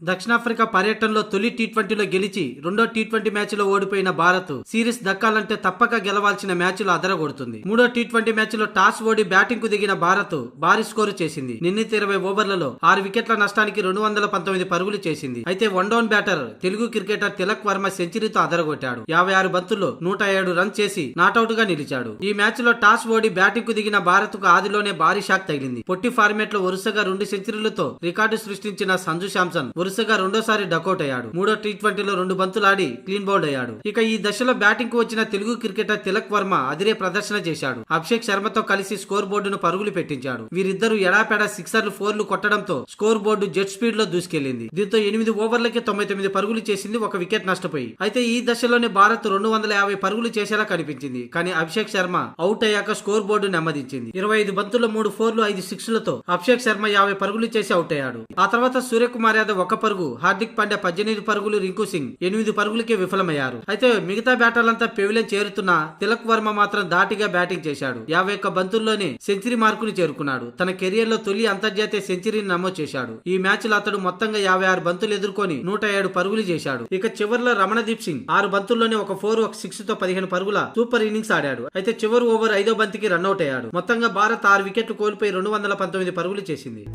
దక్షిణాఫ్రికా పర్యటనలో తొలి టీ20లో గెలిచి రెండో టీ20 మ్యాచ్లో ఓడిపోయిన భారత్ సిరీస్ దక్కాలంటే తప్పక గెలవాల్సిన మ్యాచ్లో అదరగొడుతుంది. మూడో టీ20 మ్యాచ్లో టాస్ ఓడి బ్యాటింగ్ కు దిగిన భారత్ భారీ స్కోరు చేసింది. నిర్ణీత 20 ఓవర్లలో 6 వికెట్ల నష్టానికి 219 పరుగులు చేసింది. అయితే one down batter Telugu cricketer Tilak Varma సెంచరీతో అదరగొట్టాడు. 56 బంతుల్లో 107 రన్స్ చేసి నాటౌట్ గా నిలిచాడు. ఈ మ్యాచ్ లో టాస్ ఓడి బ్యాటింగ్ కు దిగిన భారత్ కు ఆదిలోనే భారీ షాక్ తగిలింది. పొట్టి ఫార్మేట్ లో వరుసగా 2 సెంచరీలతో రికార్డు సృష్టించిన సంజు శాంసన్ వరుసగా రెండోసారి డకౌట్ అయ్యాడు. మూడో టీ20లో 2 బంతులాడి క్లీన్ బౌల్డ్ అయ్యాడు. ఇక ఈ దశలో బ్యాటింగ్ కు వచ్చిన తెలుగు క్రికెటర్ తిలక్ వర్మ అదిరే ప్రదర్శన చేశాడు. అభిషేక్ శర్మతో కలిసి స్కోర్ బోర్డును పరుగులు పెట్టించాడు. వీరిద్దరూ ఎడాపెడా సిక్సర్లు 4లు కొట్టడంతో స్కోర్ బోర్డు జెట్ స్పీడ్ లో దూసుకెళ్లింది. దీంతో 8 ఓవర్లకి 99 పరుగులు చేసింది, 1 వికెట్ నష్టపోయి. అయితే ఈ దశలోనే భారత్ 250 పరుగులు చేసేలా కనిపించింది. కానీ అభిషేక్ శర్మ అవుట్ అయ్యాక స్కోర్ బోర్డు నెమ్మదించింది. 25 బంతుల్లో 3 4లు 5 6లతో అభిషేక్ శర్మ 50 పరుగులు చేసి అవుట్ అయ్యాడు. ఆ తర్వాత సూర్యకుమార్ యాదవ్ 1 పరుగు, హార్దిక్ పాండ్యా 18 పరుగులు, రింకు సింగ్ 8 పరుగులకే విఫలమయ్యారు. అయితే మిగతా బ్యాటర్లంతా పెవిలియన్ చేరుతున్నా తిలక్ వర్మ మాత్రం ధాటిగా బ్యాటింగ్ చేశాడు. 51 బంతుల్లోనే సెంచరీ మార్కును చేరుకున్నాడు. తన కెరియర్ లో తొలి అంతర్జాతీయ సెంచరీని నమోదు చేశాడు. ఈ మ్యాచ్ లో అతడు మొత్తంగా 56 బంతులు ఎదుర్కొని 107 పరుగులు చేశాడు. ఇక చివరిలో రమణదీప్ సింగ్ 6 బంతుల్లోనే 1 4 1 6 తో 15 పరుగుల సూపర్ ఇన్నింగ్స్ ఆడాడు. అయితే చివరి ఓవర్ 5వ బంతికి రన్అట్ అయ్యాడు. మొత్తంగా భారత్ 6 వికెట్లు కోల్పోయి 219 పరుగులు చేసింది.